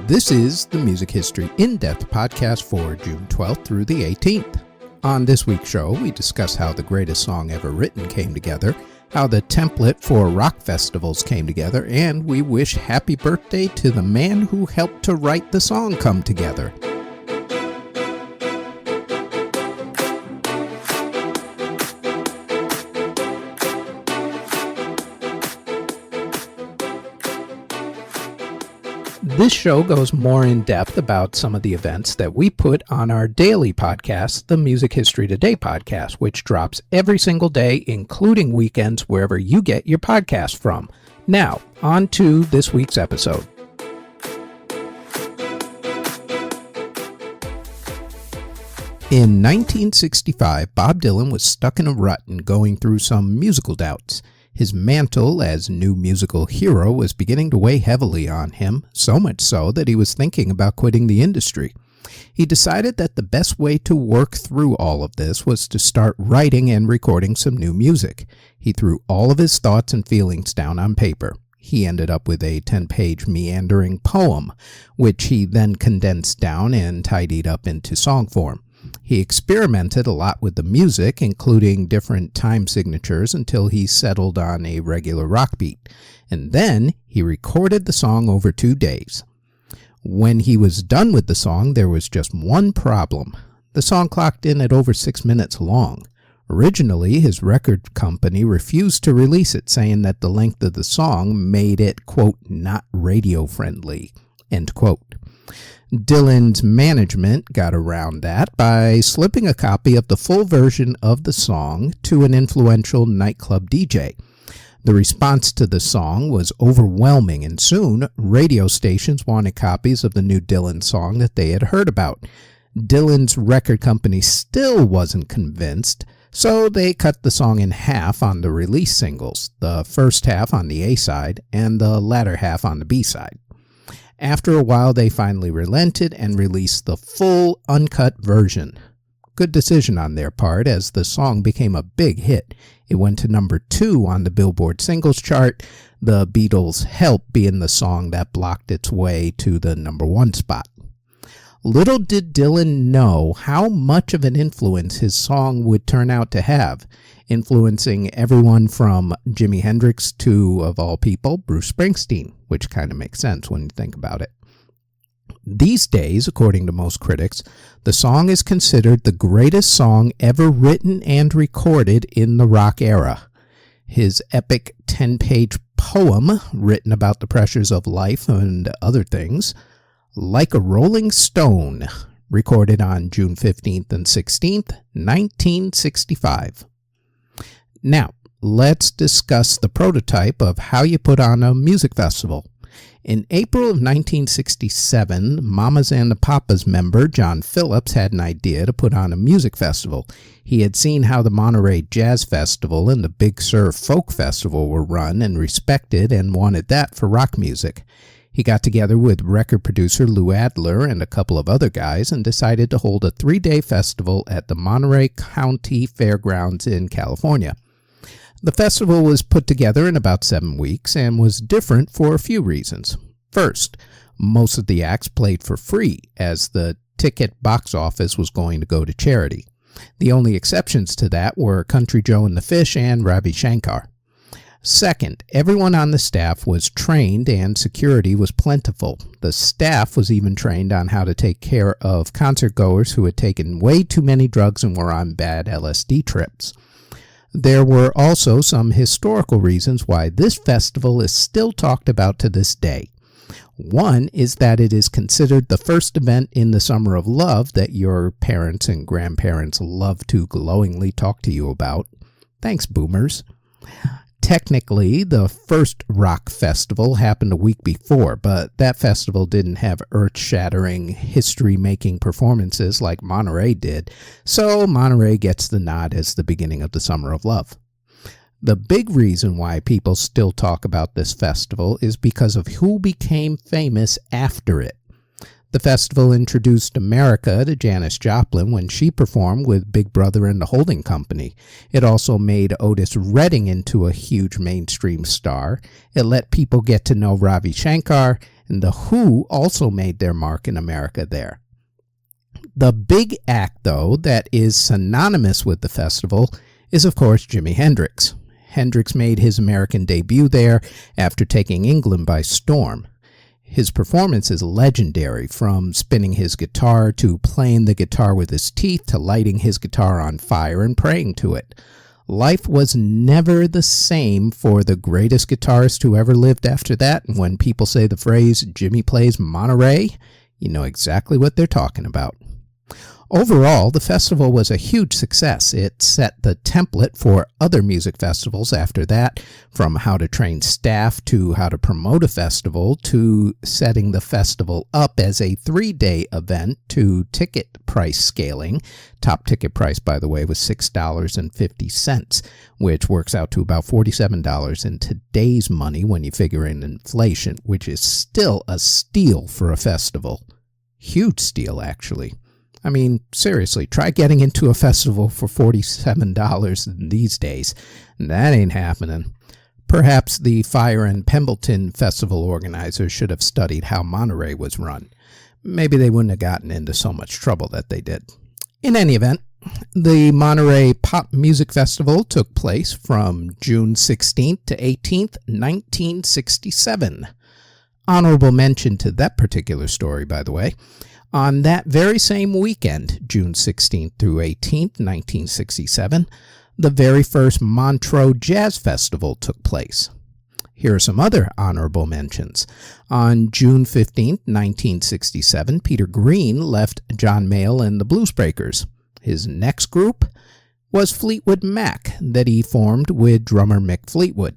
This is the Music History In-Depth podcast for June 12th through the 18th. On this week's show, we discuss how the greatest song ever written came together, how the template for rock festivals came together, and we wish happy birthday to the man who helped to write the song Come Together. This show goes more in depth about some of the events that we put on our daily podcast, the Music History Today podcast, which drops every single day, including weekends, wherever you get your podcast from. Now, on to this week's episode. In 1965, Bob Dylan was stuck in a rut and going through some musical doubts. His mantle as new musical hero was beginning to weigh heavily on him, so much so that he was thinking about quitting the industry. He decided that the best way to work through all of this was to start writing and recording some new music. He threw all of his thoughts and feelings down on paper. He ended up with a 10-page meandering poem, which he then condensed down and tidied up into song form. He experimented a lot with the music, including different time signatures, until he settled on a regular rock beat. And then he recorded the song over 2 days. When he was done with the song, there was just one problem. The song clocked in at over 6 minutes long. Originally, his record company refused to release it, saying that the length of the song made it, quote, not radio-friendly, end quote. Dylan's management got around that by slipping a copy of the full version of the song to an influential nightclub DJ. The response to the song was overwhelming, and soon radio stations wanted copies of the new Dylan song that they had heard about. Dylan's record company still wasn't convinced, so they cut the song in half on the release singles, the first half on the A-side and the latter half on the B-side. After a while, they finally relented and released the full, uncut version. Good decision on their part, as the song became a big hit. It went to number 2 on the Billboard singles chart, the Beatles' Help being the song that blocked its way to the number 1 spot. Little did Dylan know how much of an influence his song would turn out to have, influencing everyone from Jimi Hendrix to, of all people, Bruce Springsteen, which kind of makes sense when you think about it. These days, according to most critics, the song is considered the greatest song ever written and recorded in the rock era. His epic 10-page poem, written about the pressures of life and other things, Like a Rolling Stone, recorded on June 15th and 16th, 1965. Now, let's discuss the prototype of how you put on a music festival. In April of 1967, Mamas and the Papas member John Phillips had an idea to put on a music festival. He had seen how the Monterey Jazz Festival and the Big Sur Folk Festival were run and respected, and wanted that for rock music. He got together with record producer Lou Adler and a couple of other guys and decided to hold a 3-day festival at the Monterey County Fairgrounds in California. The festival was put together in about 7 weeks and was different for a few reasons. First, most of the acts played for free, as the ticket box office was going to go to charity. The only exceptions to that were Country Joe and the Fish and Ravi Shankar. Second, everyone on the staff was trained and security was plentiful. The staff was even trained on how to take care of concert goers who had taken way too many drugs and were on bad LSD trips. There were also some historical reasons why this festival is still talked about to this day. One is that it is considered the first event in the Summer of Love that your parents and grandparents love to glowingly talk to you about. Thanks, boomers. Technically, the first rock festival happened a week before, but that festival didn't have earth-shattering, history-making performances like Monterey did, so Monterey gets the nod as the beginning of the Summer of Love. The big reason why people still talk about this festival is because of who became famous after it. The festival introduced America to Janis Joplin when she performed with Big Brother and the Holding Company. It also made Otis Redding into a huge mainstream star. It let people get to know Ravi Shankar, and The Who also made their mark in America there. The big act, though, that is synonymous with the festival is, of course, Jimi Hendrix. Hendrix made his American debut there after taking England by storm. His performance is legendary, from spinning his guitar to playing the guitar with his teeth to lighting his guitar on fire and praying to it. Life was never the same for the greatest guitarist who ever lived after that, and when people say the phrase, Jimmy plays Monterey, you know exactly what they're talking about. Overall, the festival was a huge success. It set the template for other music festivals after that, from how to train staff to how to promote a festival to setting the festival up as a 3-day event to ticket price scaling. Top ticket price, by the way, was $6.50, which works out to about $47 in today's money when you figure in inflation, which is still a steal for a festival. Huge steal, actually. I mean, seriously, try getting into a festival for $47 these days. That ain't happening. Perhaps the Fire and Pemberton Festival organizers should have studied how Monterey was run. Maybe they wouldn't have gotten into so much trouble that they did. In any event, the Monterey Pop Music Festival took place from June 16th to 18th, 1967. Honorable mention to that particular story, by the way. On that very same weekend, June 16th through 18th, 1967, the very first Montreux Jazz Festival took place. Here are some other honorable mentions. On June 15th, 1967, Peter Green left John Mayall and the Bluesbreakers. His next group was Fleetwood Mac, that he formed with drummer Mick Fleetwood.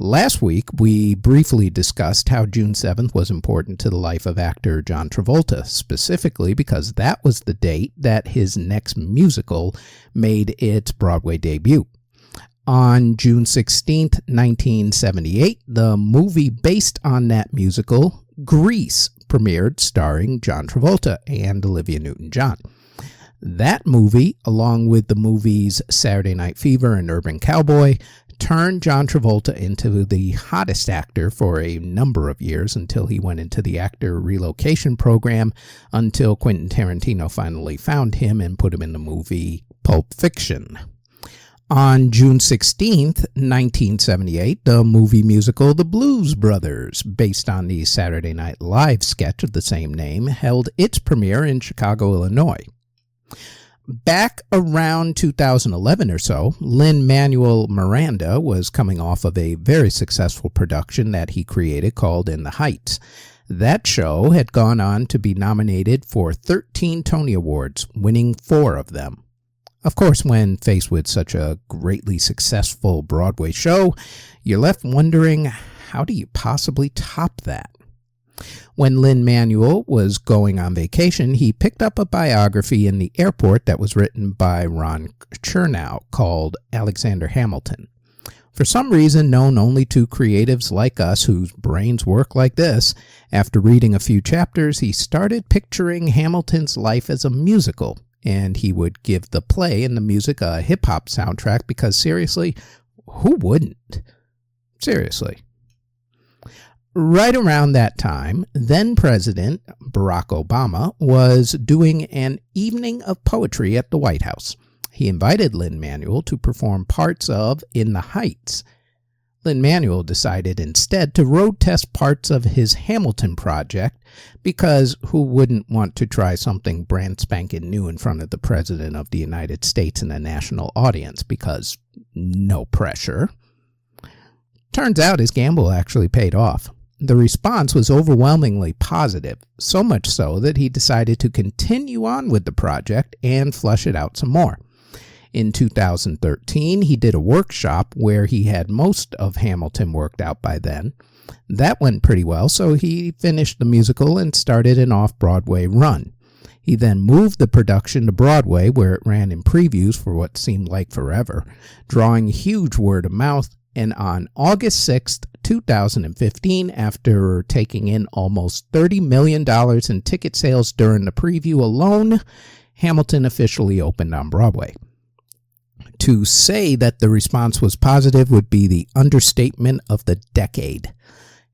Last week, we briefly discussed how June 7th was important to the life of actor John Travolta, specifically because that was the date that his next musical made its Broadway debut. On June 16th, 1978, the movie based on that musical, Grease, premiered, starring John Travolta and Olivia Newton-John. That movie, along with the movies Saturday Night Fever and Urban Cowboy, turned John Travolta into the hottest actor for a number of years until he went into the actor relocation program, until Quentin Tarantino finally found him and put him in the movie Pulp Fiction. On June 16th, 1978, the movie musical The Blues Brothers, based on the Saturday Night Live sketch of the same name, held its premiere in Chicago, Illinois. Back around 2011 or so, Lin-Manuel Miranda was coming off of a very successful production that he created called In the Heights. That show had gone on to be nominated for 13 Tony Awards, winning 4 of them. Of course, when faced with such a greatly successful Broadway show, you're left wondering, how do you possibly top that? When Lin-Manuel was going on vacation, he picked up a biography in the airport that was written by Ron Chernow called Alexander Hamilton. For some reason known only to creatives like us whose brains work like this, after reading a few chapters, he started picturing Hamilton's life as a musical, and he would give the play and the music a hip-hop soundtrack because, seriously, who wouldn't? Seriously. Right around that time, then-President Barack Obama was doing an evening of poetry at the White House. He invited Lin-Manuel to perform parts of In the Heights. Lin-Manuel decided instead to road test parts of his Hamilton project because who wouldn't want to try something brand spanking new in front of the President of the United States and a national audience, because no pressure. Turns out his gamble actually paid off. The response was overwhelmingly positive, so much so that he decided to continue on with the project and flush it out some more. In 2013, he did a workshop where he had most of Hamilton worked out by then. That went pretty well, so he finished the musical and started an off-Broadway run. He then moved the production to Broadway, where it ran in previews for what seemed like forever, drawing huge word of mouth. And on August 6th, 2015, after taking in almost $30 million in ticket sales during the preview alone, Hamilton officially opened on Broadway. To say that the response was positive would be the understatement of the decade.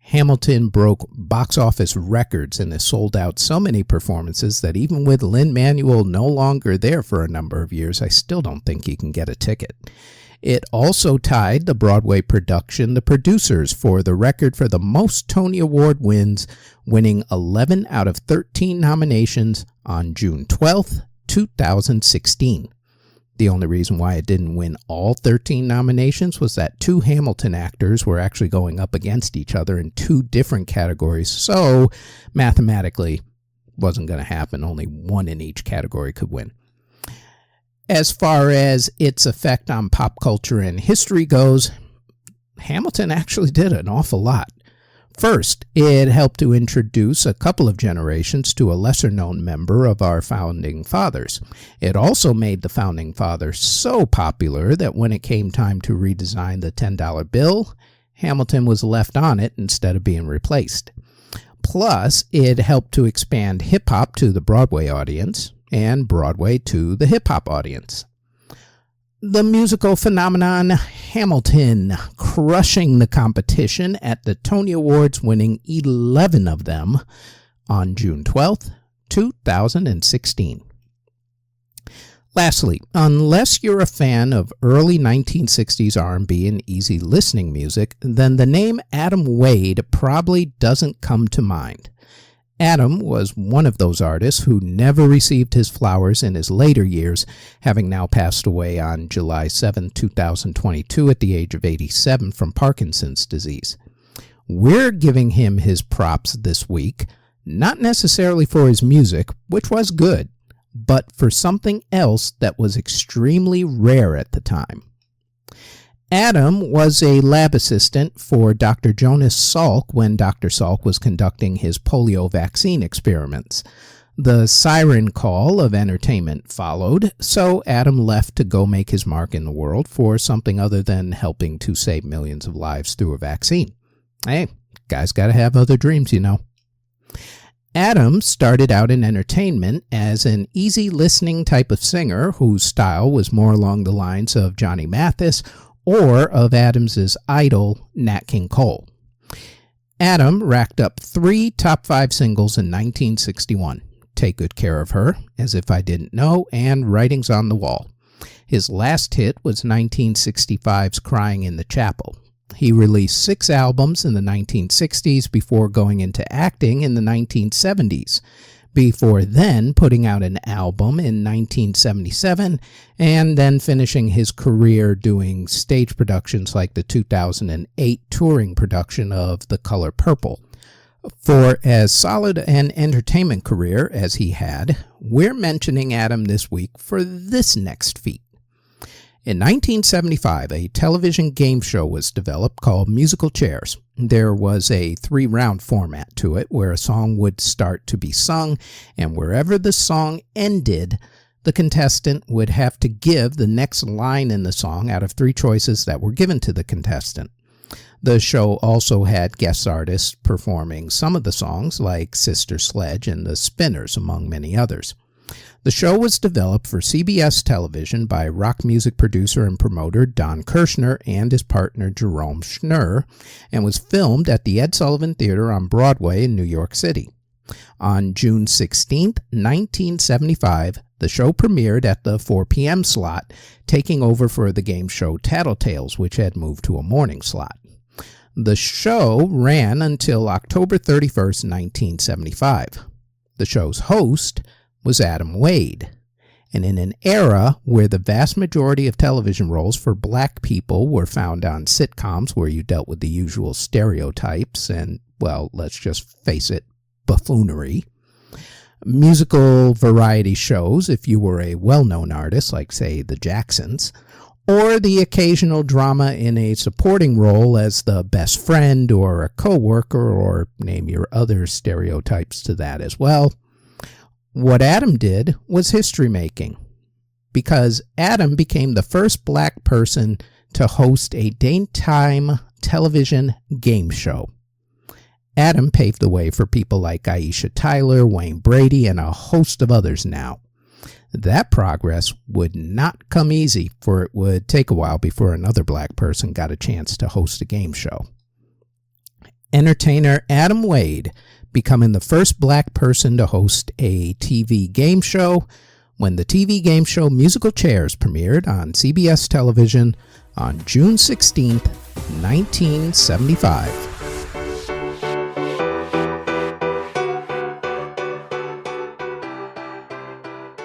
Hamilton broke box office records and has sold out so many performances that even with Lin-Manuel no longer there for a number of years, I still don't think you can get a ticket. It also tied the Broadway production The Producers for the record for the most Tony Award wins, winning 11 out of 13 nominations on June 12th, 2016. The only reason why it didn't win all 13 nominations was that two Hamilton actors were actually going up against each other in two different categories, so mathematically wasn't going to happen. Only one in each category could win. As far as its effect on pop culture and history goes, Hamilton actually did an awful lot. First, it helped to introduce a couple of generations to a lesser-known member of our Founding Fathers. It also made the Founding Fathers so popular that when it came time to redesign the $10 bill, Hamilton was left on it instead of being replaced. Plus, it helped to expand hip-hop to the Broadway audience and Broadway to the hip-hop audience. The musical phenomenon Hamilton, crushing the competition at the Tony Awards, winning 11 of them on June 12th, 2016. Lastly, unless you're a fan of early 1960s R&B and easy listening music, then the name Adam Wade probably doesn't come to mind. Adam was one of those artists who never received his flowers in his later years, having now passed away on July 7, 2022 at the age of 87 from Parkinson's disease. We're giving him his props this week, not necessarily for his music, which was good, but for something else that was extremely rare at the time. Adam was a lab assistant for Dr. Jonas Salk when Dr. Salk was conducting his polio vaccine experiments. The siren call of entertainment followed, so Adam left to go make his mark in the world for something other than helping to save millions of lives through a vaccine. Hey, guys gotta have other dreams, you know. Adam started out in entertainment as an easy listening type of singer whose style was more along the lines of Johnny Mathis or of Adams's idol, Nat King Cole. Adam racked up 3 top 5 singles in 1961, Take Good Care of Her, As If I Didn't Know, and Writings on the Wall. His last hit was 1965's Crying in the Chapel. He released 6 albums in the 1960s before going into acting in the 1970s, before then putting out an album in 1977 and then finishing his career doing stage productions like the 2008 touring production of The Color Purple. For as solid an entertainment career as he had, we're mentioning Adam this week for this next feat. In 1975, a television game show was developed called Musical Chairs. There was a 3-round format to it where a song would start to be sung, and wherever the song ended, the contestant would have to give the next line in the song out of 3 choices that were given to the contestant. The show also had guest artists performing some of the songs, like Sister Sledge and the Spinners, among many others. The show was developed for CBS television by rock music producer and promoter Don Kirshner and his partner Jerome Schnurr, and was filmed at the Ed Sullivan Theater on Broadway in New York City. On June 16, 1975, the show premiered at the 4 p.m. slot, taking over for the game show Tattletales, which had moved to a morning slot. The show ran until October 31, 1975. The show's host was Adam Wade, and in an era where the vast majority of television roles for black people were found on sitcoms where you dealt with the usual stereotypes and, well, let's just face it, buffoonery, musical variety shows if you were a well-known artist like, say, the Jacksons, or the occasional drama in a supporting role as the best friend or a co-worker, or name your other stereotypes to that as well. What Adam did was history making, because Adam became the first black person to host a daytime television game show. Adam paved the way for people like Aisha Tyler, Wayne Brady, and a host of others now. That progress would not come easy, for it would take a while before another black person got a chance to host a game show. entertainer Adam Wade becoming the first black person to host a TV game show when the TV game show Musical Chairs premiered on CBS television on June 16th, 1975.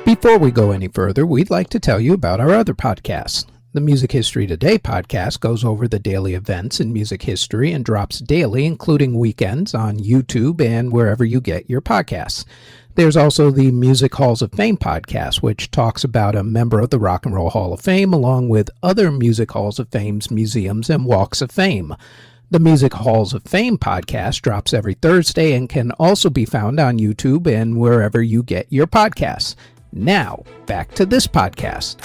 Before we go any further, we'd like to tell you about our other podcasts. The Music History Today podcast goes over the daily events in music history and drops daily, including weekends, on YouTube and wherever you get your podcasts. There's also the Music Halls of Fame podcast, which talks about a member of the Rock and Roll Hall of Fame, along with other Music Halls of Fame's museums and walks of fame. The Music Halls of Fame podcast drops every Thursday and can also be found on YouTube and wherever you get your podcasts. Now, back to this podcast.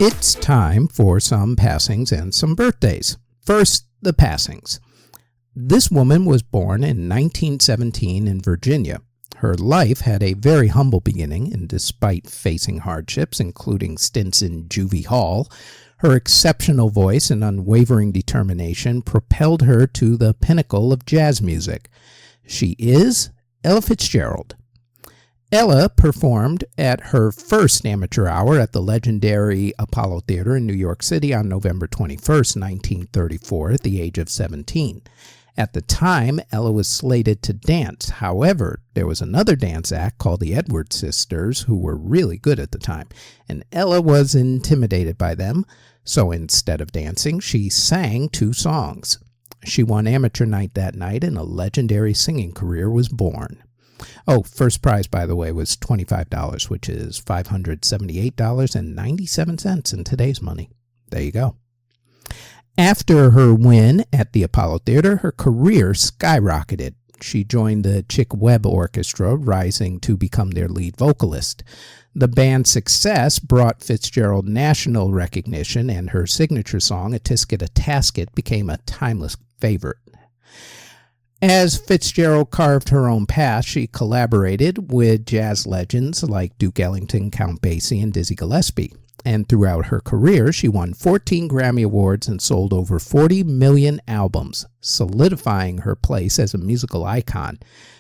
It's time for some passings and some birthdays. First, the passings. This woman was born in 1917 in Virginia. Her life had a very humble beginning, and despite facing hardships, including stints in juvie hall, her exceptional voice and unwavering determination propelled her to the pinnacle of jazz music. She is Ella Fitzgerald. Ella performed at her first amateur hour at the legendary Apollo Theater in New York City on November 21st, 1934, at the age of 17. At the time, Ella was slated to dance. However, there was another dance act called the Edwards Sisters who were really good at the time, and Ella was intimidated by them, so instead of dancing, she sang 2 songs. She won amateur night that night, and a legendary singing career was born. Oh, first prize, by the way, was $25, which is $578.97 in today's money. There you go. After her win at the Apollo Theater, her career skyrocketed. She joined the Chick Webb Orchestra, rising to become their lead vocalist. The band's success brought Fitzgerald national recognition, and her signature song, A Tisket a Tasket, became a timeless favorite. As Fitzgerald carved her own path, she collaborated with jazz legends like Duke Ellington, Count Basie, and Dizzy Gillespie. And throughout her career, she won 14 Grammy Awards and sold over 40 million albums, solidifying her place as a musical icon.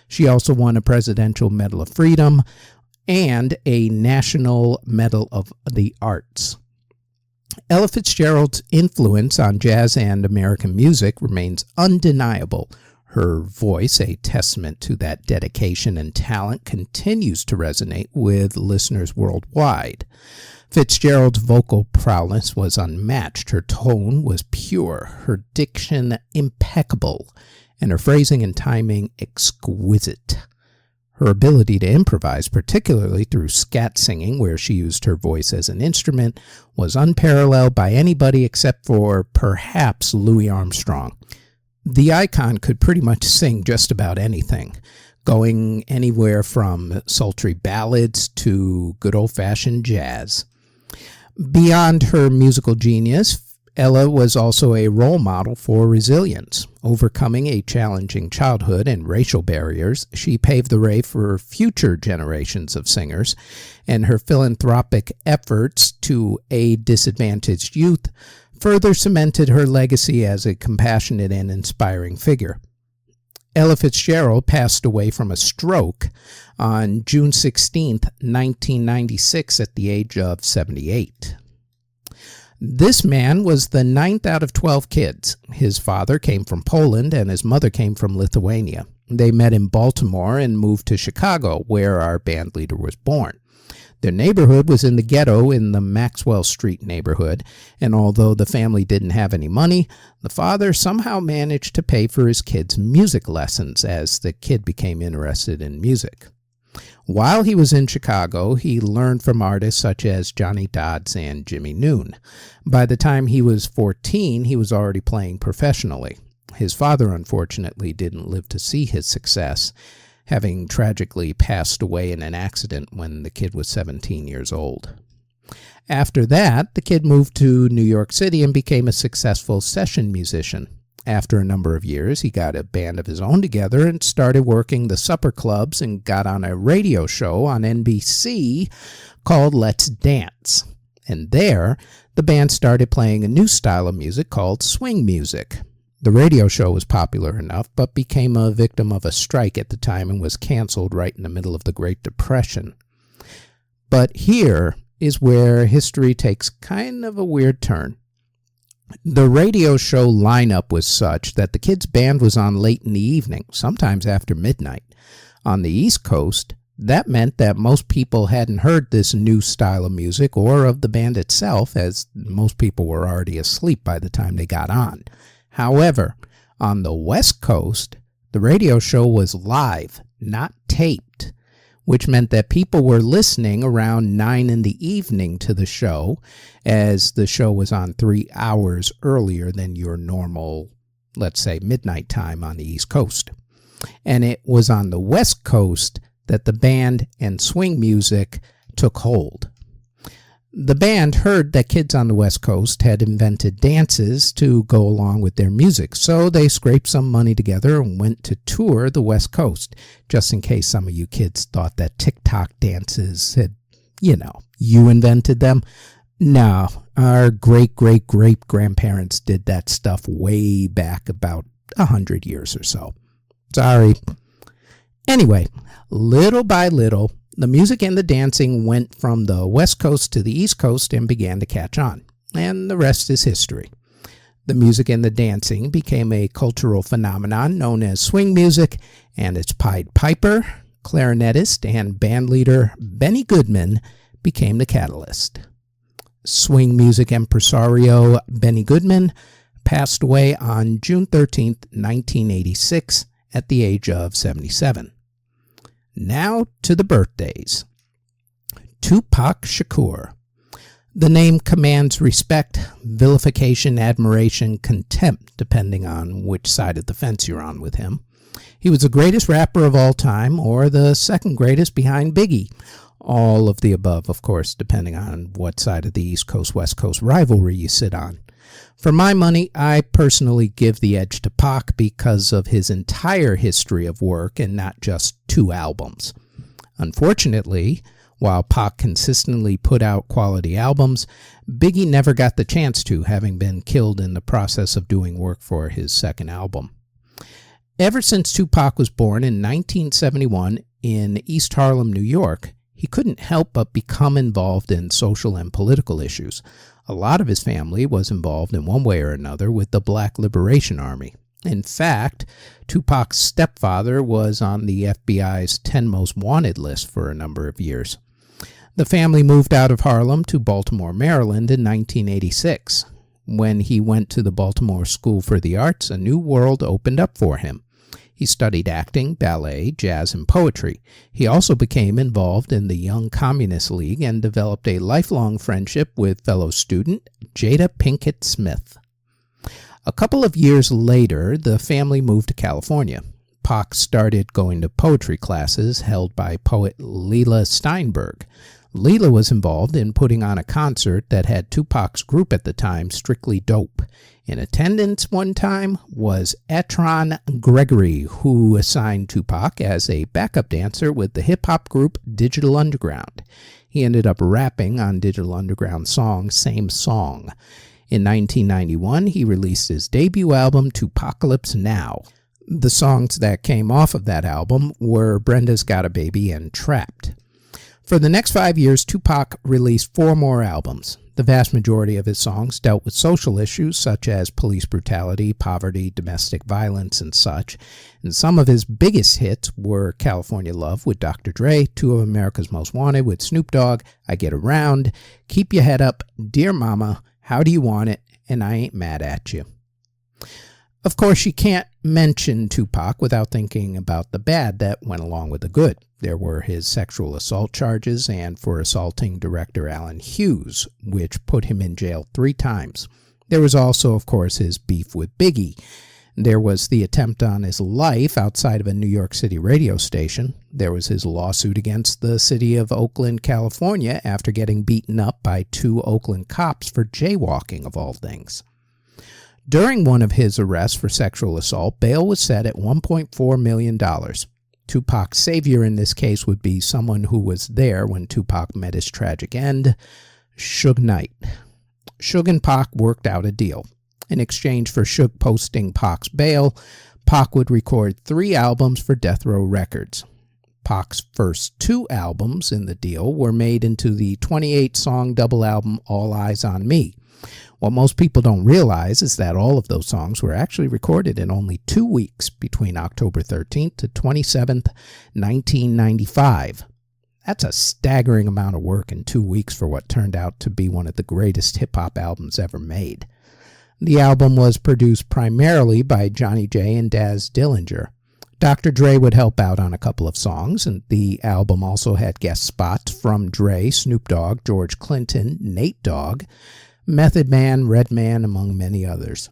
She also won a Presidential Medal of Freedom and a National Medal of the Arts. Ella Fitzgerald's influence on jazz and American music remains undeniable. Her voice, a testament to that dedication and talent, continues to resonate with listeners worldwide. Fitzgerald's vocal prowess was unmatched. Her tone was pure, her diction impeccable, and her phrasing and timing exquisite. Her ability to improvise, particularly through scat singing, where she used her voice as an instrument, was unparalleled by anybody except for perhaps Louis Armstrong. The icon could pretty much sing just about anything, going anywhere from sultry ballads to good old-fashioned jazz. Beyond her musical genius, Ella was also a role model for resilience. Overcoming a challenging childhood and racial barriers, she paved the way for future generations of singers, and her philanthropic efforts to aid disadvantaged youth further cemented her legacy as a compassionate and inspiring figure. Ella Fitzgerald passed away from a stroke on June 16, 1996, at the age of 78. This man was the 9th out of 12 kids. His father came from Poland and his mother came from Lithuania. They met in Baltimore and moved to Chicago, where our band leader was born. Their neighborhood was in the ghetto in the Maxwell Street neighborhood, and although the family didn't have any money, the father somehow managed to pay for his kids' music lessons as the kid became interested in music. While he was in Chicago, he learned from artists such as Johnny Dodds and Jimmy Noon. By the time he was 14, he was already playing professionally. His father, unfortunately, didn't live to see his success, having tragically passed away in an accident when the kid was 17 years old. After that, the kid moved to New York City and became a successful session musician. After a number of years, he got a band of his own together and started working the supper clubs and got on a radio show on NBC called Let's Dance. and there, the band started playing a new style of music called swing music. The radio show was popular enough, but became a victim of a strike at the time and was canceled right in the middle of the Great Depression. But here is where history takes kind of a weird turn. The radio show lineup was such that the kids' band was on late in the evening, sometimes after midnight. On the East Coast, that meant that most people hadn't heard this new style of music or of the band itself, as most people were already asleep by the time they got on. However, on the West Coast, the radio show was live, not taped, which meant that people were listening around 9 in the evening to the show, as the show was on 3 hours earlier than your normal, let's say, midnight time on the East Coast. And it was on the West Coast that the band and swing music took hold. The band heard that kids on the West Coast had invented dances to go along with their music, so they scraped some money together and went to tour the West Coast, just in case some of you kids thought that TikTok dances had, you invented them. No, our great-great-great-grandparents did that stuff way back about 100 years or so. Sorry. Anyway, little by little, the music and the dancing went from the West Coast to the East Coast and began to catch on, and the rest is history. The music and the dancing became a cultural phenomenon known as swing music, and its Pied Piper, clarinetist, and bandleader Benny Goodman became the catalyst. Swing music impresario Benny Goodman passed away on June 13, 1986, at the age of 77. Now to the birthdays. 2Pac Shakur. The name commands respect, vilification, admiration, contempt, depending on which side of the fence you're on with him. He was the greatest rapper of all time, or the second greatest behind Biggie. All of the above, of course, depending on what side of the East Coast-West Coast rivalry you sit on. For my money, I personally give the edge to Pac because of his entire history of work and not just 2 albums. Unfortunately, while Pac consistently put out quality albums, Biggie never got the chance to, having been killed in the process of doing work for his second album. Ever since 2Pac was born in 1971 in East Harlem, New York, he couldn't help but become involved in social and political issues. A lot of his family was involved in one way or another with the Black Liberation Army. In fact, 2Pac's stepfather was on the FBI's 10 Most Wanted list for a number of years. The family moved out of Harlem to Baltimore, Maryland in 1986. When he went to the Baltimore School for the Arts, a new world opened up for him. He studied acting, ballet, jazz, and poetry. He also became involved in the Young Communist League and developed a lifelong friendship with fellow student Jada Pinkett Smith. A couple of years later, the family moved to California. Pac started going to poetry classes held by poet Leela Steinberg. Leela was involved in putting on a concert that had 2Pac's group at the time, Strictly Dope. In attendance one time was Atron Gregory, who assigned 2Pac as a backup dancer with the hip-hop group Digital Underground. He ended up rapping on Digital Underground's song, Same Song. In 1991, he released his debut album, 2Pacalypse Now. The songs that came off of that album were Brenda's Got a Baby and Trapped. For the next 5 years, 2Pac released 4 more albums. The vast majority of his songs dealt with social issues such as police brutality, poverty, domestic violence, and such. And some of his biggest hits were California Love with Dr. Dre, 2 of America's Most Wanted with Snoop Dogg, I Get Around, Keep Your Head Up, Dear Mama, How Do You Want It, and I Ain't Mad at You. Of course, you can't mention 2Pac without thinking about the bad that went along with the good. There were his sexual assault charges and for assaulting director Alan Hughes, which put him in jail 3 times. There was also, of course, his beef with Biggie. There was the attempt on his life outside of a New York City radio station. There was his lawsuit against the city of Oakland, California, after getting beaten up by 2 Oakland cops for jaywalking, of all things. During one of his arrests for sexual assault, bail was set at $1.4 million. 2Pac's savior in this case would be someone who was there when 2Pac met his tragic end. Suge Knight. Suge and Pac worked out a deal. In exchange for Suge posting Pac's bail, Pac would record 3 albums for Death Row Records. Pac's first 2 albums in the deal were made into the 28-song double album All Eyes on Me. What most people don't realize is that all of those songs were actually recorded in only 2 weeks between October 13th to 27th, 1995. That's a staggering amount of work in 2 weeks for what turned out to be one of the greatest hip-hop albums ever made. The album was produced primarily by Johnny J and Daz Dillinger. Dr. Dre would help out on a couple of songs, and the album also had guest spots from Dre, Snoop Dogg, George Clinton, Nate Dogg, Method Man, Redman, among many others.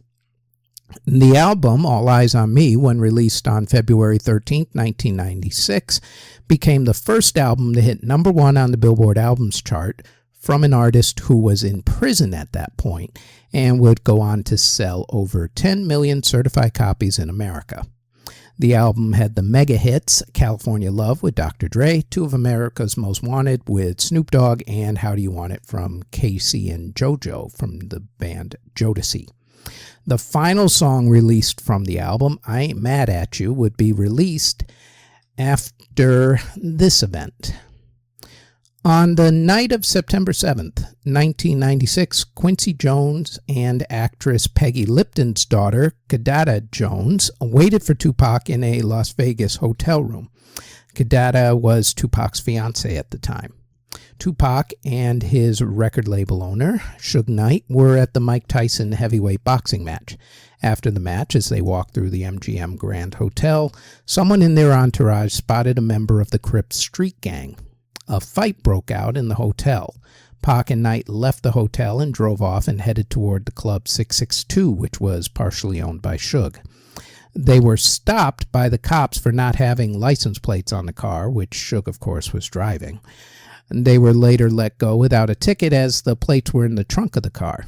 The album, All Eyes on Me, when released on February 13, 1996, became the first album to hit number 1 on the Billboard Albums chart from an artist who was in prison at that point and would go on to sell over 10 million certified copies in America. The album had the mega hits California Love with Dr. Dre, Two of America's Most Wanted with Snoop Dogg, and How Do You Want It from Casey and JoJo from the band Jodeci. The final song released from the album, I Ain't Mad at You, would be released after this event. On the night of September 7th, 1996, Quincy Jones and actress Peggy Lipton's daughter, Kidada Jones, waited for Tupac in a Las Vegas hotel room. Kidada was Tupac's fiancée at the time. Tupac and his record label owner, Suge Knight, were at the Mike Tyson heavyweight boxing match. After the match, as they walked through the MGM Grand Hotel, someone in their entourage spotted a member of the Crips street gang. A fight broke out in the hotel. Pac and Knight left the hotel and drove off and headed toward the Club 662, which was partially owned by Suge. They were stopped by the cops for not having license plates on the car, which Suge, of course, was driving. They were later let go without a ticket as the plates were in the trunk of the car.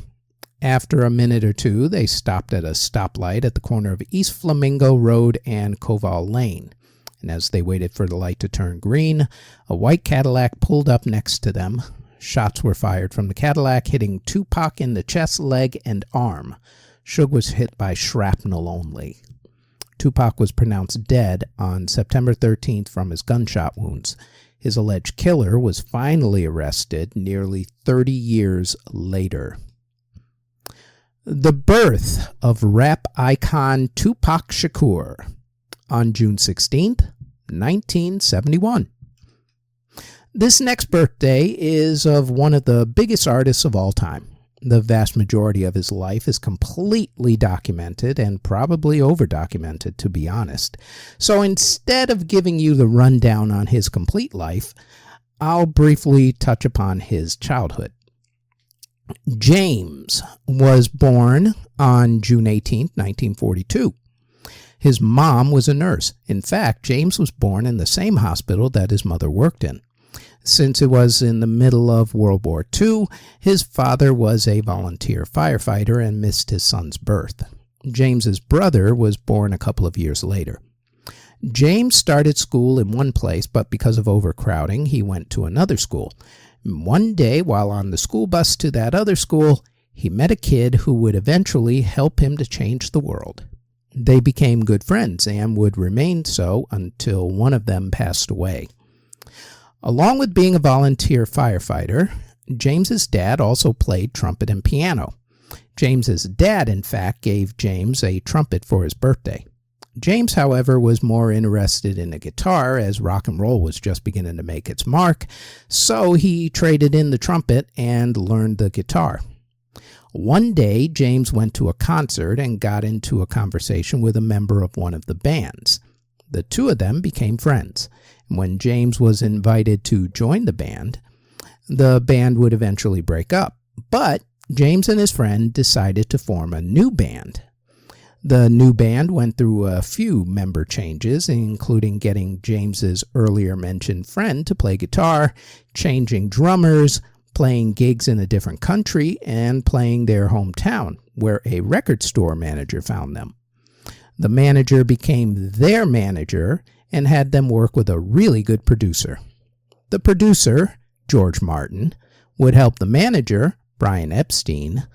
After a minute or two, they stopped at a stoplight at the corner of East Flamingo Road and Koval Lane. And as they waited for the light to turn green, a white Cadillac pulled up next to them. Shots were fired from the Cadillac, hitting Tupac in the chest, leg, and arm. Suge was hit by shrapnel only. Tupac was pronounced dead on September 13th from his gunshot wounds. His alleged killer was finally arrested nearly 30 years later. The birth of rap icon Tupac Shakur on June 16th, 1971. This next birthday is of one of the biggest artists of all time. The vast majority of his life is completely documented and probably over-documented, to be honest. So instead of giving you the rundown on his complete life, I'll briefly touch upon his childhood. James was born on June 18, 1942. His mom was a nurse. In fact, James was born in the same hospital that his mother worked in. Since it was in the middle of World War II, his father was a volunteer firefighter and missed his son's birth. James's brother was born a couple of years later. James started school in one place, but because of overcrowding, he went to another school. One day, while on the school bus to that other school, he met a kid who would eventually help him to change the world. They became good friends and would remain so until one of them passed away. Along with being a volunteer firefighter, James's dad also played trumpet and piano. James's dad, in fact, gave James a trumpet for his birthday. James, however, was more interested in a guitar as rock and roll was just beginning to make its mark, so he traded in the trumpet and learned the guitar. One day, James went to a concert and got into a conversation with a member of one of the bands. The two of them became friends. When James was invited to join the band would eventually break up. But James and his friend decided to form a new band. The new band went through a few member changes, including getting James's earlier mentioned friend to play guitar, changing drummers, playing gigs in a different country, and playing their hometown, where a record store manager found them. The manager became their manager and had them work with a really good producer. The producer, George Martin, would help the manager, Brian Epstein,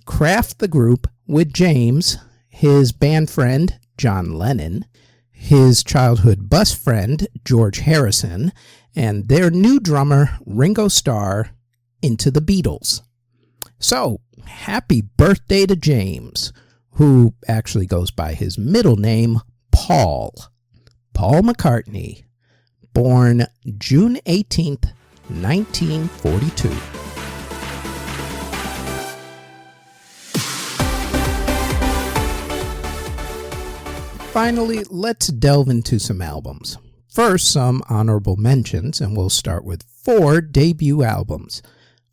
craft the group with James, his band friend, John Lennon, his childhood bus friend, George Harrison, and their new drummer, Ringo Starr, into the Beatles. So, happy birthday to James, who actually goes by his middle name, Paul McCartney, born June 18th, 1942. Finally, let's delve into some albums. First, some honorable mentions, and we'll start with 4 debut albums.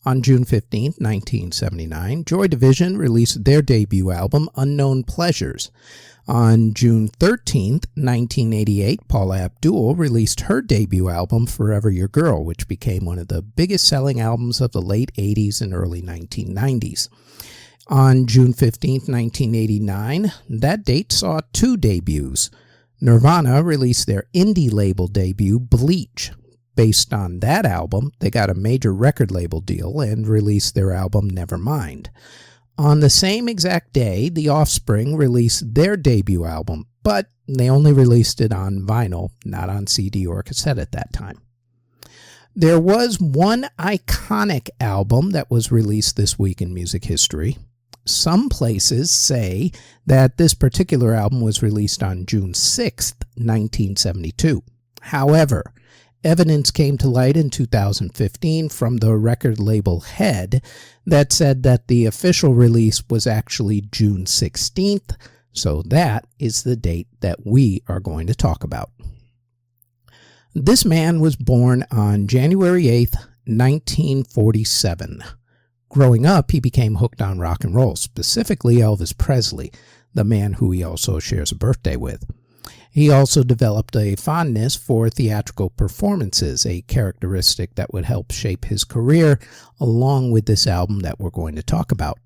On June 15, 1979, Joy Division released their debut album, Unknown Pleasures. On June 13, 1988, Paula Abdul released her debut album, Forever Your Girl, which became one of the biggest selling albums of the late 80s and early 1990s. On June 15, 1989, that date saw 2 debuts. Nirvana released their indie label debut, Bleach. Based on that album, they got a major record label deal and released their album Nevermind. On the same exact day, The Offspring released their debut album, but they only released it on vinyl, not on CD or cassette at that time. There was one iconic album that was released this week in music history. Some places say that this particular album was released on June 6th, 1972. However, evidence came to light in 2015 from the record label Head that said that the official release was actually June 16th, so that is the date that we are going to talk about. This man was born on January 8th, 1947. Growing up, he became hooked on rock and roll, specifically Elvis Presley, the man who he also shares a birthday with. He also developed a fondness for theatrical performances, a characteristic that would help shape his career, along with this album that we're going to talk about.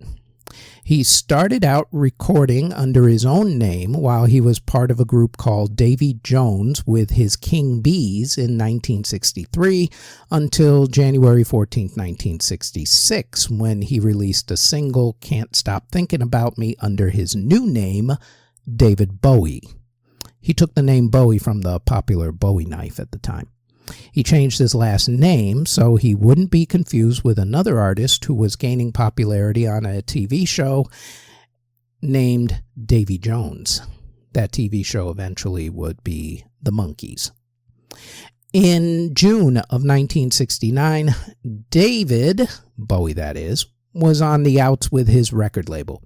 He started out recording under his own name while he was part of a group called Davy Jones with his King Bees in 1963 until January 14, 1966, when he released a single, Can't Stop Thinking About Me, under his new name, David Bowie. He took the name Bowie from the popular Bowie knife at the time. He changed his last name so he wouldn't be confused with another artist who was gaining popularity on a TV show named Davy Jones. That TV show eventually would be The Monkees. In June of 1969, David, Bowie that is, was on the outs with his record label.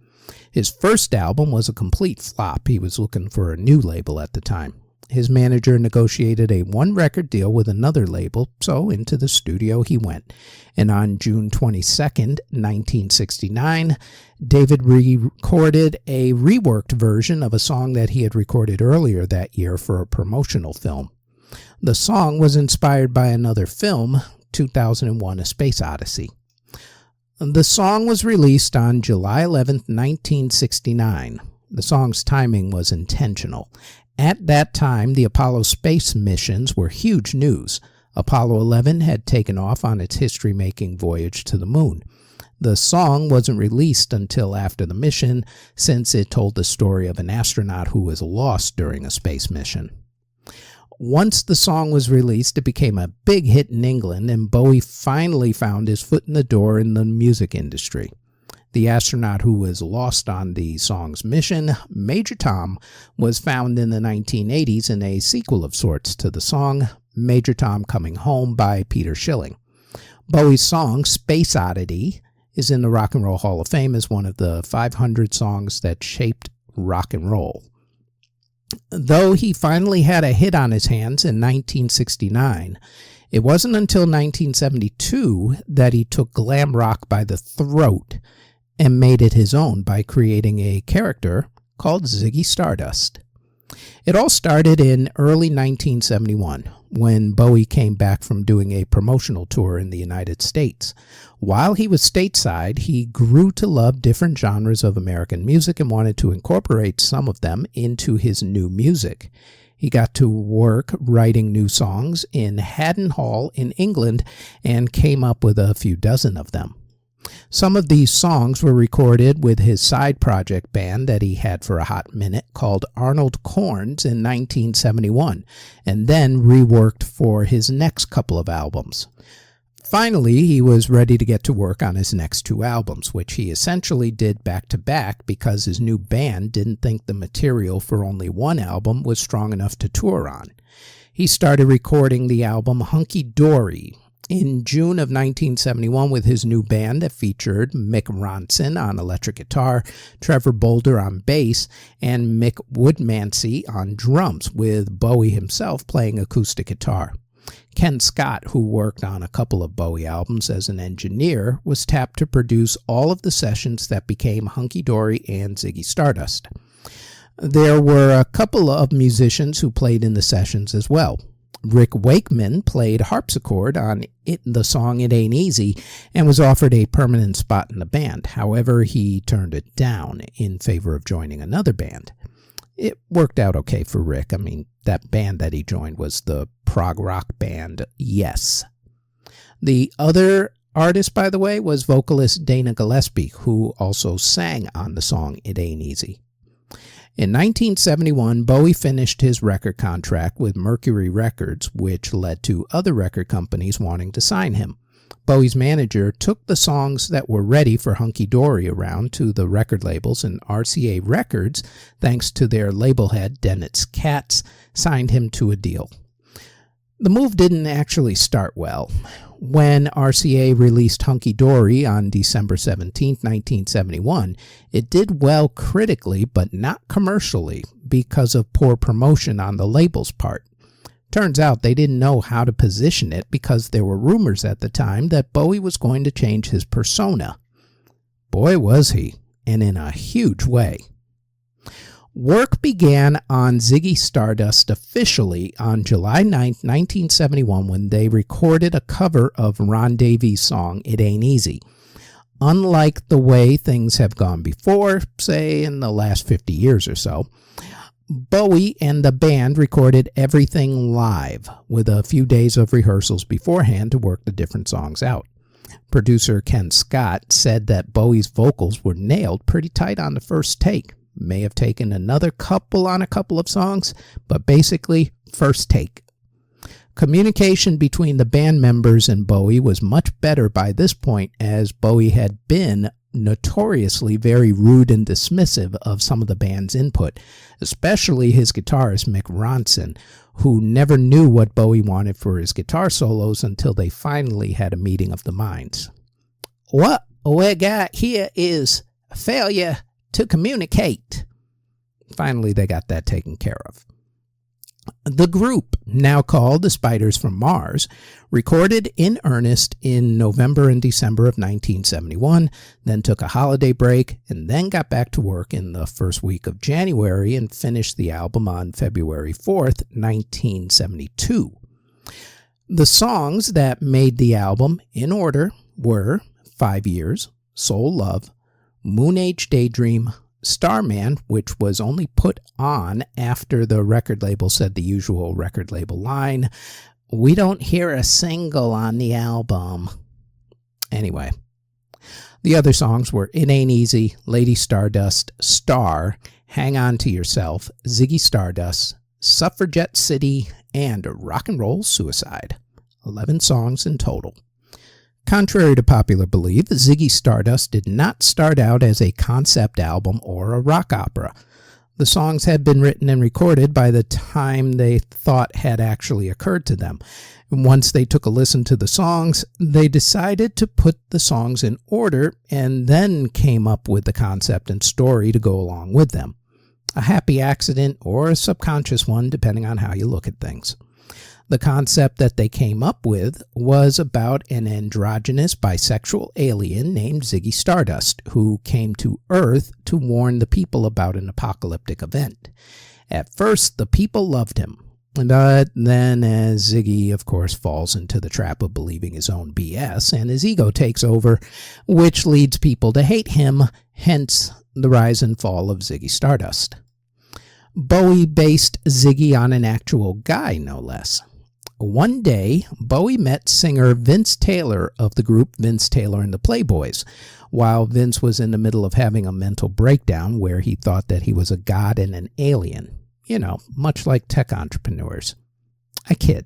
His first album was a complete flop. He was looking for a new label at the time. His manager negotiated a one-record deal with another label, so into the studio he went. And on June 22nd, 1969, David recorded a reworked version of a song that he had recorded earlier that year for a promotional film. The song was inspired by another film, 2001: A Space Odyssey. The song was released on July 11th, 1969. The song's timing was intentional. At that time, the Apollo space missions were huge news. Apollo 11 had taken off on its history-making voyage to the moon. The song wasn't released until after the mission, since it told the story of an astronaut who was lost during a space mission. Once the song was released, it became a big hit in England, and Bowie finally found his foot in the door in the music industry. The astronaut who was lost on the song's mission, Major Tom, was found in the 1980s in a sequel of sorts to the song, Major Tom Coming Home by Peter Schilling. Bowie's song, Space Oddity, is in the Rock and Roll Hall of Fame as one of the 500 songs that shaped rock and roll. Though he finally had a hit on his hands in 1969, it wasn't until 1972 that he took glam rock by the throat and made it his own by creating a character called Ziggy Stardust. It all started in early 1971 when Bowie came back from doing a promotional tour in the United States. While he was stateside, he grew to love different genres of American music and wanted to incorporate some of them into his new music. He got to work writing new songs in Haddon Hall in England and came up with a few dozen of them. Some of these songs were recorded with his side project band that he had for a hot minute called Arnold Corns in 1971, and then reworked for his next couple of albums. Finally, he was ready to get to work on his next two albums, which he essentially did back-to-back because his new band didn't think the material for only one album was strong enough to tour on. He started recording the album Hunky Dory in June of 1971 with his new band that featured Mick Ronson on electric guitar, Trevor Bolder on bass, and Mick Woodmansey on drums, with Bowie himself playing acoustic guitar. Ken Scott, who worked on a couple of Bowie albums as an engineer, was tapped to produce all of the sessions that became Hunky Dory and Ziggy Stardust. There were a couple of musicians who played in the sessions as well. Rick Wakeman played harpsichord on the song It Ain't Easy and was offered a permanent spot in the band. However, he turned it down in favor of joining another band. It worked out okay for Rick. I mean, that band that he joined was the prog rock band Yes. The other artist, by the way, was vocalist Dana Gillespie, who also sang on the song It Ain't Easy. In 1971, Bowie finished his record contract with Mercury Records, which led to other record companies wanting to sign him. Bowie's manager took the songs that were ready for Hunky Dory around to the record labels, and RCA Records, thanks to their label head Dennis Katz, signed him to a deal. The move didn't actually start well. When RCA released Hunky Dory on December 17, 1971, it did well critically but not commercially because of poor promotion on the label's part. Turns out they didn't know how to position it because there were rumors at the time that Bowie was going to change his persona. Boy, was he, and in a huge way. Work began on Ziggy Stardust officially on July 9, 1971, when they recorded a cover of Ron Davies' song It Ain't Easy. Unlike the way things have gone before, say in the last 50 years or so, Bowie and the band recorded everything live, with a few days of rehearsals beforehand to work the different songs out. Producer Ken Scott said that Bowie's vocals were nailed pretty tight on the first take. May have taken another couple on a couple of songs, but basically, first take. Communication between the band members and Bowie was much better by this point, as Bowie had been notoriously very rude and dismissive of some of the band's input, especially his guitarist Mick Ronson, who never knew what Bowie wanted for his guitar solos until they finally had a meeting of the minds. What we got here is failure to communicate. Finally, they got that taken care of. The group, now called the Spiders from Mars, recorded in earnest in November and December of 1971, then took a holiday break, and then got back to work in the first week of January and finished the album on February 4th, 1972. The songs that made the album, in order, were 5 Years, Soul Love, Moon Age Daydream, Starman, which was only put on after the record label said the usual record label line, "We don't hear a single on the album." Anyway, the other songs were It Ain't Easy, Lady Stardust, Star, Hang On to Yourself, Ziggy Stardust, Suffragette City, and Rock and Roll Suicide. 11 songs in total. Contrary to popular belief, Ziggy Stardust did not start out as a concept album or a rock opera. The songs had been written and recorded by the time they thought had actually occurred to them. And once they took a listen to the songs, they decided to put the songs in order and then came up with the concept and story to go along with them. A happy accident or a subconscious one, depending on how you look at things. The concept that they came up with was about an androgynous bisexual alien named Ziggy Stardust, who came to Earth to warn the people about an apocalyptic event. At first, the people loved him, but then as Ziggy, of course, falls into the trap of believing his own BS, and his ego takes over, which leads people to hate him, hence the rise and fall of Ziggy Stardust. Bowie based Ziggy on an actual guy, no less. One day, Bowie met singer Vince Taylor of the group Vince Taylor and the Playboys, while Vince was in the middle of having a mental breakdown where he thought that he was a god and an alien. You know, much like tech entrepreneurs. I kid.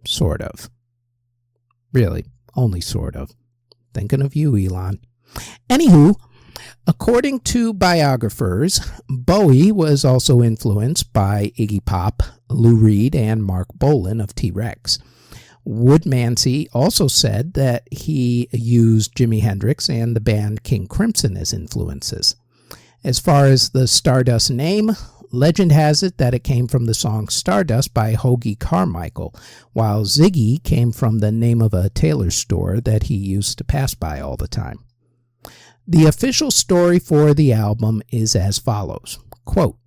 Sort of. Really, only sort of. Thinking of you, Elon. Anywho, according to biographers, Bowie was also influenced by Iggy Pop, Lou Reed, and Mark Bolan of T-Rex. Woodmansey also said that he used Jimi Hendrix and the band King Crimson as influences. As far as the Stardust name, legend has it that it came from the song Stardust by Hoagy Carmichael, while Ziggy came from the name of a tailor store that he used to pass by all the time. The official story for the album is as follows. Quote,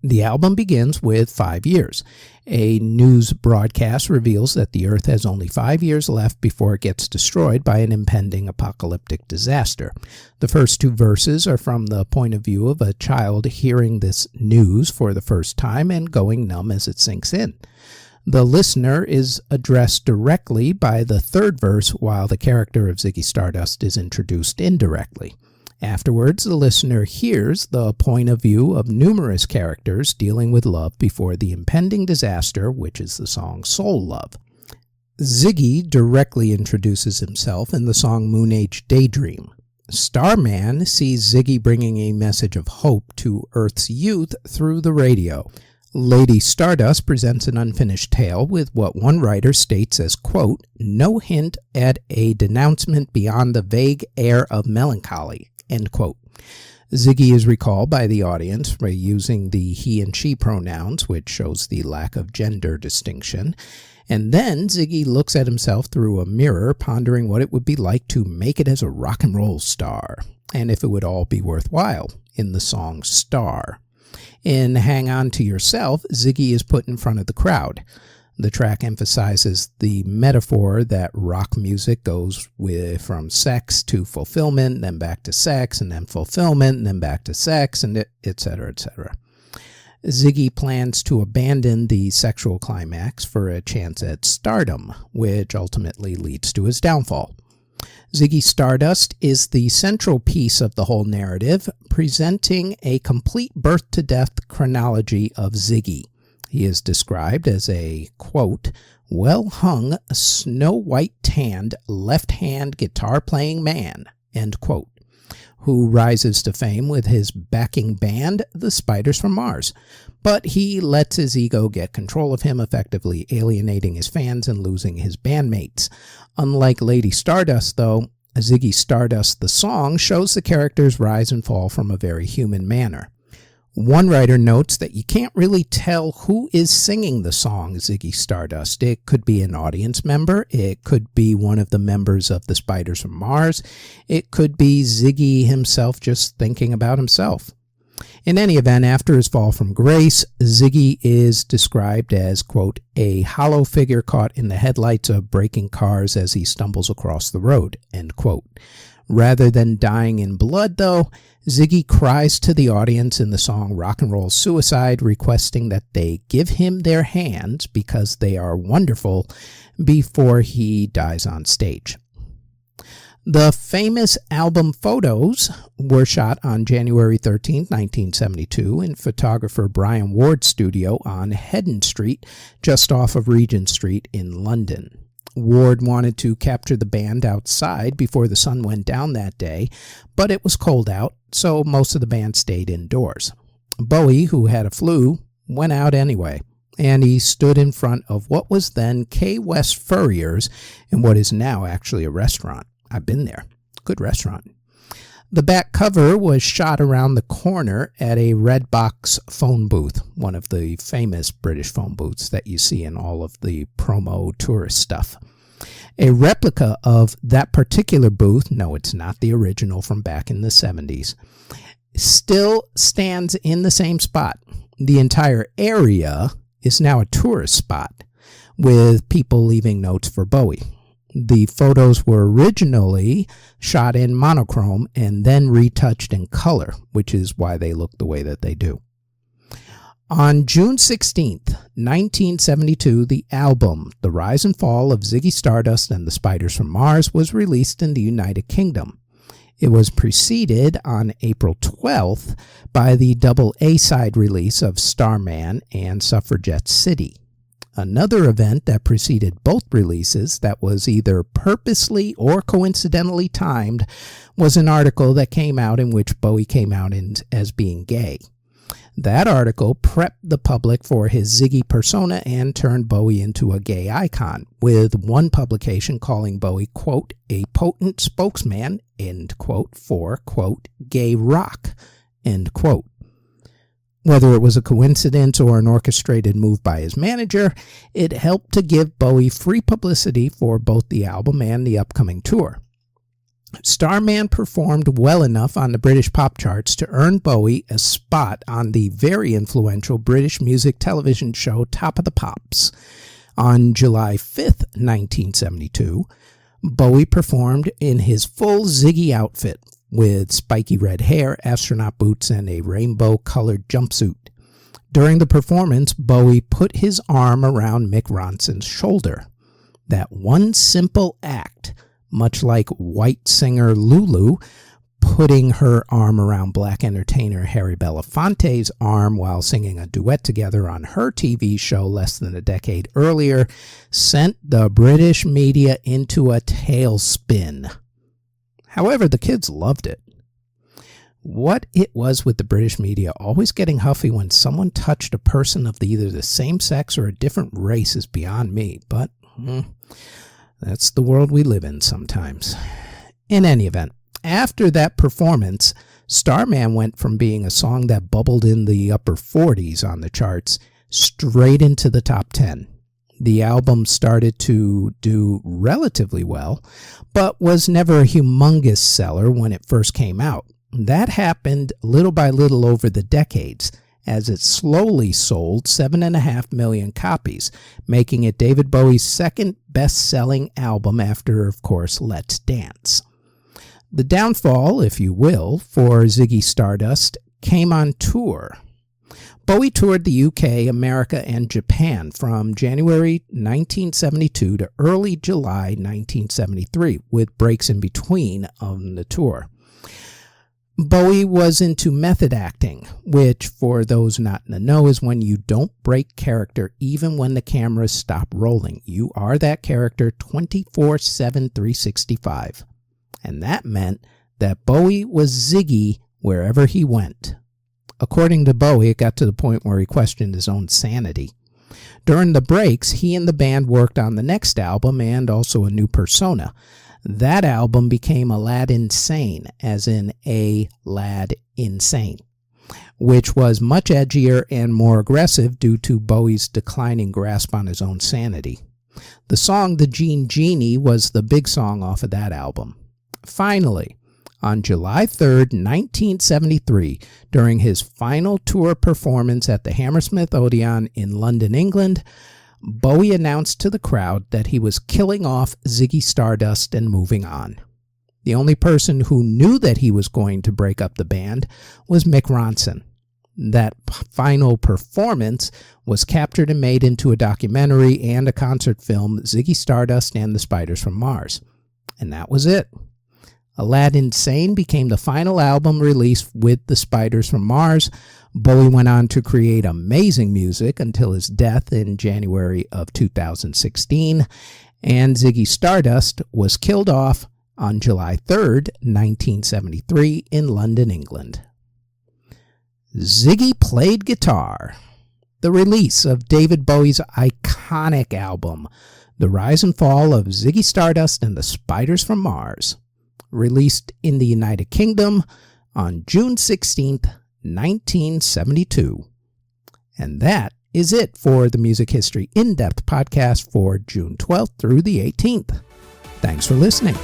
the album begins with 5 years. A news broadcast reveals that the Earth has only 5 years left before it gets destroyed by an impending apocalyptic disaster. The first 2 verses are from the point of view of a child hearing this news for the first time and going numb as it sinks in. The listener is addressed directly by the 3rd verse, while the character of Ziggy Stardust is introduced indirectly. Afterwards, the listener hears the point of view of numerous characters dealing with love before the impending disaster, which is the song Soul Love. Ziggy directly introduces himself in the song Moon Age Daydream. Starman sees Ziggy bringing a message of hope to Earth's youth through the radio. Lady Stardust presents an unfinished tale with what one writer states as, quote, no hint at a denouncement beyond the vague air of melancholy, end quote. Ziggy is recalled by the audience by using the he and she pronouns, which shows the lack of gender distinction. And then Ziggy looks at himself through a mirror, pondering what it would be like to make it as a rock and roll star, and if it would all be worthwhile in the song Star. In Hang On to Yourself, Ziggy is put in front of the crowd. The track emphasizes the metaphor that rock music goes from sex to fulfillment, then back to sex, and then fulfillment, and then back to sex, and etc., etc. Ziggy plans to abandon the sexual climax for a chance at stardom, which ultimately leads to his downfall. Ziggy Stardust is the central piece of the whole narrative, presenting a complete birth-to-death chronology of Ziggy. He is described as a, quote, well-hung, snow-white-tanned, left-hand guitar-playing man, end quote, who rises to fame with his backing band, the Spiders from Mars. But he lets his ego get control of him, effectively alienating his fans and losing his bandmates. Unlike Lady Stardust, though, Ziggy Stardust the song shows the characters rise and fall from a very human manner. One writer notes that you can't really tell who is singing the song Ziggy Stardust. It could be an audience member. It could be one of the members of the Spiders from Mars. It could be Ziggy himself just thinking about himself. In any event, after his fall from grace, Ziggy is described as, quote, a hollow figure caught in the headlights of braking cars as he stumbles across the road, end quote. Rather than dying in blood, though, Ziggy cries to the audience in the song Rock and Roll Suicide, requesting that they give him their hands because they are wonderful before he dies on stage. The famous album photos were shot on January 13, 1972, in photographer Brian Ward's studio on Hedden Street, just off of Regent Street in London. Ward wanted to capture the band outside before the sun went down that day, but it was cold out, so most of the band stayed indoors. Bowie, who had a flu, went out anyway, and he stood in front of what was then K West Furrier's in what is now actually a restaurant. I've been there. Good restaurant. The back cover was shot around the corner at a Red Box phone booth, one of the famous British phone booths that you see in all of the promo tourist stuff. A replica of that particular booth, no, it's not the original from back in the 70s, still stands in the same spot. The entire area is now a tourist spot with people leaving notes for Bowie. The photos were originally shot in monochrome and then retouched in color, which is why they look the way that they do. On June 16th, 1972, the album The Rise and Fall of Ziggy Stardust and the Spiders from Mars was released in the United Kingdom. It was preceded on April 12th by the double A-side release of Starman and Suffragette City. Another event that preceded both releases that was either purposely or coincidentally timed was an article that came out in which Bowie came out as being gay. That article prepped the public for his Ziggy persona and turned Bowie into a gay icon, with one publication calling Bowie, quote, a potent spokesman, end quote, for, quote, gay rock, end quote. Whether it was a coincidence or an orchestrated move by his manager, it helped to give Bowie free publicity for both the album and the upcoming tour. Starman performed well enough on the British pop charts to earn Bowie a spot on the very influential British music television show Top of the Pops. On July 5th, 1972, Bowie performed in his full Ziggy outfit with spiky red hair, astronaut boots, and a rainbow-colored jumpsuit. During the performance, Bowie put his arm around Mick Ronson's shoulder. That one simple act, much like white singer Lulu putting her arm around black entertainer Harry Belafonte's arm while singing a duet together on her TV show less than a decade earlier, sent the British media into a tailspin. However, the kids loved it. What it was with the British media always getting huffy when someone touched a person of either the same sex or a different race is beyond me, but that's the world we live in sometimes. In any event, after that performance, Starman went from being a song that bubbled in the upper 40s on the charts straight into the top 10. The album started to do relatively well, but was never a humongous seller when it first came out. That happened little by little over the decades, as it slowly sold 7.5 million copies, making it David Bowie's second best-selling album after, of course, Let's Dance. The downfall, if you will, for Ziggy Stardust came on tour. Bowie toured the UK, America, and Japan from January 1972 to early July 1973, with breaks in between on the tour. Bowie was into method acting, which, for those not in the know, is when you don't break character even when the cameras stop rolling. You are that character 24/7, 365. And that meant that Bowie was Ziggy wherever he went. According to Bowie, it got to the point where he questioned his own sanity. During the breaks, he and the band worked on the next album and also a new persona. That album became A Lad Insane, as in A Lad Insane, which was much edgier and more aggressive due to Bowie's declining grasp on his own sanity. The song The Gene Genie was the big song off of that album. Finally, on July 3rd, 1973, during his final tour performance at the Hammersmith Odeon in London, England, Bowie announced to the crowd that he was killing off Ziggy Stardust and moving on. The only person who knew that he was going to break up the band was Mick Ronson. That final performance was captured and made into a documentary and a concert film, Ziggy Stardust and the Spiders from Mars. And that was it. A Lad Insane became the final album released with the Spiders from Mars. Bowie went on to create amazing music until his death in January of 2016, and Ziggy Stardust was killed off on July 3rd, 1973 in London, England. Ziggy played guitar. The release of David Bowie's iconic album, The Rise and Fall of Ziggy Stardust and the Spiders from Mars, released in the United Kingdom on June 16th, 1972. And that is it for the Music History In-Depth podcast for June 12th through the 18th. Thanks for listening.